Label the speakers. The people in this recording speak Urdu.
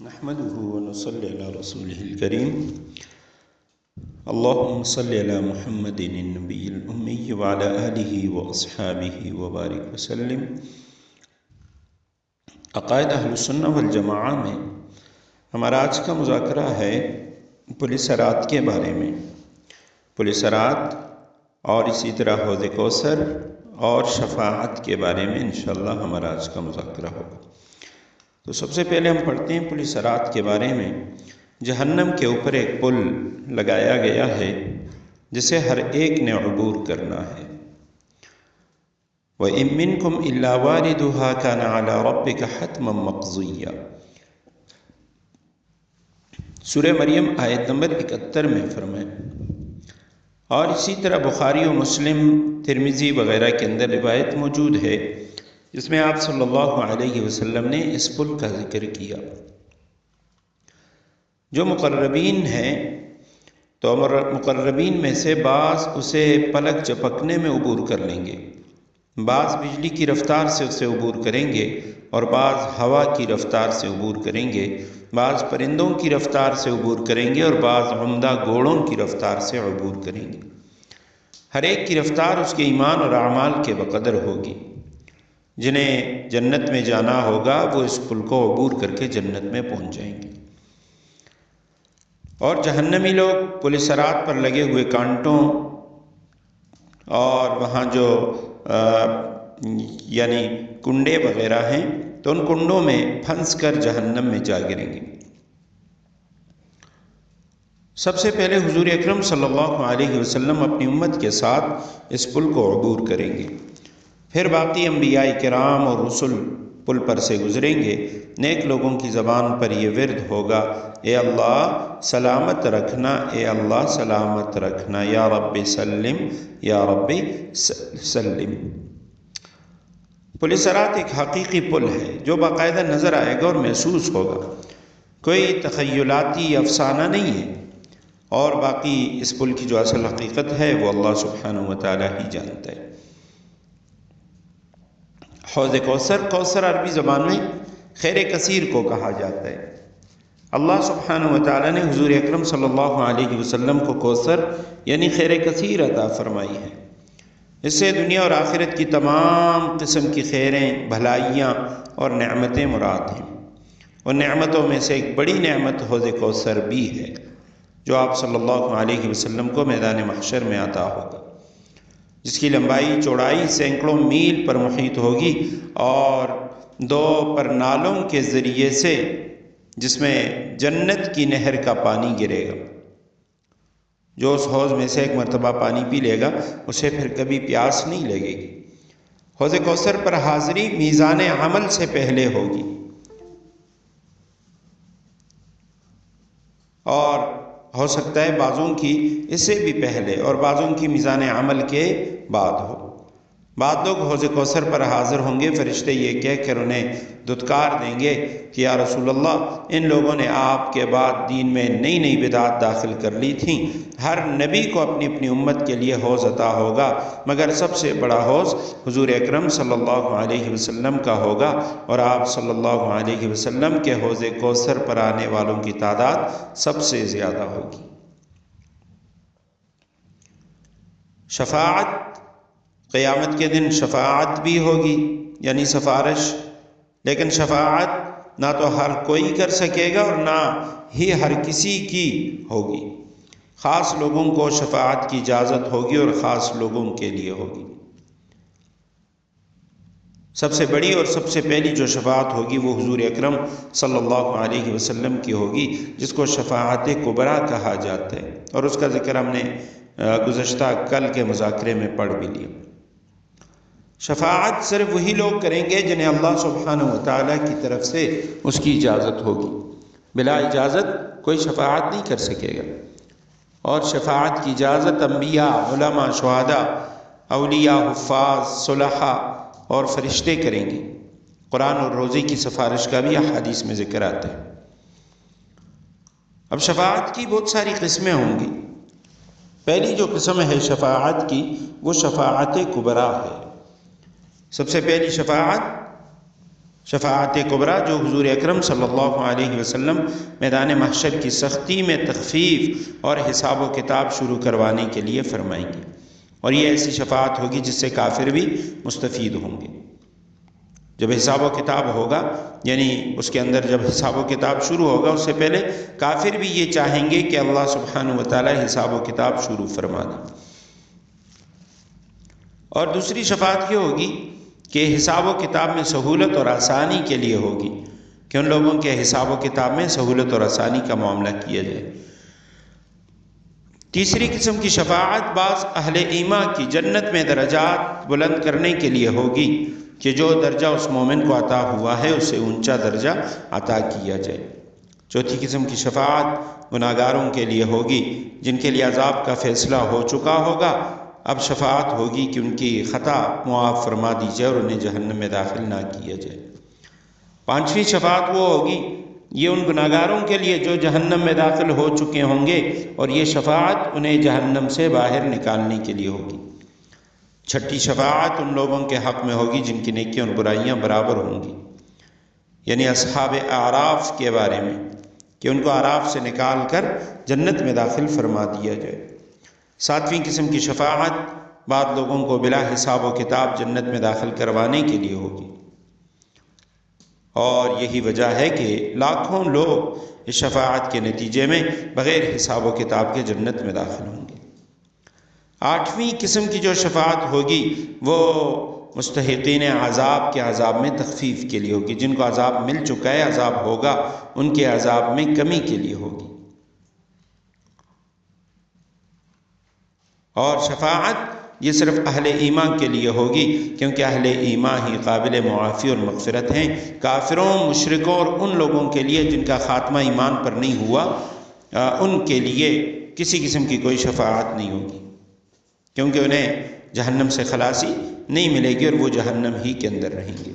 Speaker 1: نحمده ونصلي على رسوله الكريم اللهم صل على محمد النبي الأمي وعلى آله وأصحابه وبارك وسلم۔ عقائد اہل السنہ والجماعہ میں ہمارا آج کا مذاکرہ ہے پل صراط کے بارے میں، پل صراط اور اسی طرح حوض کوثر اور شفاعت کے بارے میں انشاءاللہ ہمارا آج کا مذاکرہ ہوگا۔ تو سب سے پہلے ہم پڑھتے ہیں پل صراط کے بارے میں۔ جہنم کے اوپر ایک پل لگایا گیا ہے جسے ہر ایک نے عبور کرنا ہے۔ وَإِن مِّنكُمْ إِلَّا وَارِدُهَا كَانَ عَلَى رَبِّكَ حَتْمًا مَّقْضِيًّا۔ سورہ مریم آیت نمبر 71 میں فرمائے۔ اور اسی طرح بخاری و مسلم، ترمذی وغیرہ کے اندر روایت موجود ہے جس میں آپ صلی اللہ علیہ وسلم نے اس پل کا ذکر کیا۔ جو مقربین ہیں تو مقربین میں سے بعض اسے پلک جھپکنے میں عبور کر لیں گے، بعض بجلی کی رفتار سے اسے عبور کریں گے اور بعض ہوا کی رفتار سے عبور کریں گے، بعض پرندوں کی رفتار سے عبور کریں گے اور بعض عمدہ گھوڑوں کی رفتار سے عبور کریں گے۔ ہر ایک کی رفتار اس کے ایمان اور اعمال کے بقدر ہوگی۔ جنہیں جنت میں جانا ہوگا وہ اس پل کو عبور کر کے جنت میں پہنچ جائیں گے، اور جہنمی لوگ پل صراط پر لگے ہوئے کانٹوں اور وہاں جو یعنی کنڈے وغیرہ ہیں تو ان کنڈوں میں پھنس کر جہنم میں جا گریں گے۔ سب سے پہلے حضور اکرم صلی اللہ علیہ وسلم اپنی امت کے ساتھ اس پل کو عبور کریں گے، پھر باقی انبیاء کرام اور رسل پل پر سے گزریں گے۔ نیک لوگوں کی زبان پر یہ ورد ہوگا، اے اللہ سلامت رکھنا، اے اللہ سلامت رکھنا، یا رب سلم، یا رب سلم۔ پل صراط ایک حقیقی پل ہے جو باقاعدہ نظر آئے گا اور محسوس ہوگا، کوئی تخیلاتی افسانہ نہیں ہے، اور باقی اس پل کی جو اصل حقیقت ہے وہ اللہ سبحانہ وتعالی ہی جانتا ہے۔ حوض کوثر، کوثر عربی زبان میں خیر کثیر کو کہا جاتا ہے۔ اللہ سبحانہ وتعالی نے حضور اکرم صلی اللہ علیہ وسلم کو کوثر یعنی خیر کثیر عطا فرمائی ہے۔ اس سے دنیا اور آخرت کی تمام قسم کی خیریں، بھلائیاں اور نعمتیں مراد ہیں۔ ان نعمتوں میں سے ایک بڑی نعمت حوض کوثر بھی ہے جو آپ صلی اللہ علیہ وسلم کو میدان محشر میں عطا ہوگا، جس کی لمبائی چوڑائی سینکڑوں میل پر محیط ہوگی اور 2 پرنالوں کے ذریعے سے جس میں جنت کی نہر کا پانی گرے گا۔ جو اس حوض میں سے ایک مرتبہ پانی پی لے گا اسے پھر کبھی پیاس نہیں لگے گی۔ حوض کوثر پر حاضری میزان عمل سے پہلے ہوگی، اور ہو سکتا ہے بعضوں کی اس سے بھی پہلے اور بعضوں کی میزان عمل کے بعد ہو۔ بعض لوگ حوض کوثر پر حاضر ہوں گے، فرشتے یہ کہہ کر انہیں دھتکار دیں گے کہ یا رسول اللہ، ان لوگوں نے آپ کے بعد دین میں نئی نئی بدعات داخل کر لی تھیں۔ ہر نبی کو اپنی اپنی امت کے لیے حوض عطا ہوگا، مگر سب سے بڑا حوض حضور اکرم صلی اللہ علیہ وسلم کا ہوگا، اور آپ صلی اللہ علیہ وسلم کے حوض کوثر پر آنے والوں کی تعداد سب سے زیادہ ہوگی۔ شفاعت، قیامت کے دن شفاعت بھی ہوگی یعنی سفارش، لیکن شفاعت نہ تو ہر کوئی کر سکے گا اور نہ ہی ہر کسی کی ہوگی۔ خاص لوگوں کو شفاعت کی اجازت ہوگی اور خاص لوگوں کے لیے ہوگی۔ سب سے بڑی اور سب سے پہلی جو شفاعت ہوگی وہ حضور اکرم صلی اللہ علیہ وسلم کی ہوگی، جس کو شفاعت کبریٰ کہا جاتا ہے، اور اس کا ذکر ہم نے گزشتہ کل کے مذاکرے میں پڑھ بھی لیا۔ شفاعت صرف وہی لوگ کریں گے جنہیں اللہ سبحانہ وتعالی کی طرف سے اس کی اجازت ہوگی، بلا اجازت کوئی شفاعت نہیں کر سکے گا۔ اور شفاعت کی اجازت انبیاء، علماء، شہداء، اولیاء، حفاظ، صلحاء اور فرشتے کریں گے۔ قرآن اور روزے کی سفارش کا بھی احادیث میں ذکر آتا ہے۔ اب شفاعت کی بہت ساری قسمیں ہوں گی۔ پہلی جو قسم ہے شفاعت کی وہ شفاعت کبریٰ ہے۔ سب سے پہلی شفاعت شفاعت کبریٰ جو حضور اکرم صلی اللہ علیہ وسلم میدان محشر کی سختی میں تخفیف اور حساب و کتاب شروع کروانے کے لیے فرمائیں گے، اور یہ ایسی شفاعت ہوگی جس سے کافر بھی مستفید ہوں گے۔ جب حساب و کتاب ہوگا، یعنی اس کے اندر جب حساب و کتاب شروع ہوگا، اس سے پہلے کافر بھی یہ چاہیں گے کہ اللہ سبحانہ وتعالی حساب و کتاب شروع فرما دیں۔ اور دوسری شفاعت یہ ہوگی کہ حساب و کتاب میں سہولت اور آسانی کے لیے ہوگی، کہ ان لوگوں کے حساب و کتاب میں سہولت اور آسانی کا معاملہ کیا جائے۔ تیسری قسم کی شفاعت بعض اہل ایمان کی جنت میں درجات بلند کرنے کے لیے ہوگی، کہ جو درجہ اس مومن کو عطا ہوا ہے اسے اونچا درجہ عطا کیا جائے۔ چوتھی قسم کی شفاعت گناہگاروں کے لیے ہوگی، جن کے لیے عذاب کا فیصلہ ہو چکا ہوگا، اب شفاعت ہوگی کہ ان کی خطا معاف فرما دی جائے اور انہیں جہنم میں داخل نہ کیا جائے۔ پانچویں شفاعت وہ ہوگی، یہ ان گناہگاروں کے لیے جو جہنم میں داخل ہو چکے ہوں گے، اور یہ شفاعت انہیں جہنم سے باہر نکالنے کے لیے ہوگی۔ چھٹی شفاعت ان لوگوں کے حق میں ہوگی جن کی نیکیاں اور برائیاں برابر ہوں گی، یعنی اصحاب اعراف کے بارے میں، کہ ان کو اعراف سے نکال کر جنت میں داخل فرما دیا جائے۔ ساتویں قسم کی شفاعت بعض لوگوں کو بلا حساب و کتاب جنت میں داخل کروانے کے لیے ہوگی، اور یہی وجہ ہے کہ لاکھوں لوگ اس شفاعت کے نتیجے میں بغیر حساب و کتاب کے جنت میں داخل ہوں گے۔ آٹھویں قسم کی جو شفاعت ہوگی وہ مستحقین عذاب کے عذاب میں تخفیف کے لیے ہوگی، جن کو عذاب مل چکا ہے، عذاب ہوگا، ان کے عذاب میں کمی کے لیے ہوگی۔ اور شفاعت یہ صرف اہل ایمان کے لیے ہوگی، کیونکہ اہل ایمان ہی قابل معافی اور مغفرت ہیں۔ کافروں، مشرکوں اور ان لوگوں کے لیے جن کا خاتمہ ایمان پر نہیں ہوا، ان کے لیے کسی قسم کی کوئی شفاعت نہیں ہوگی، کیونکہ انہیں جہنم سے خلاصی نہیں ملے گی اور وہ جہنم ہی کے اندر رہیں گے۔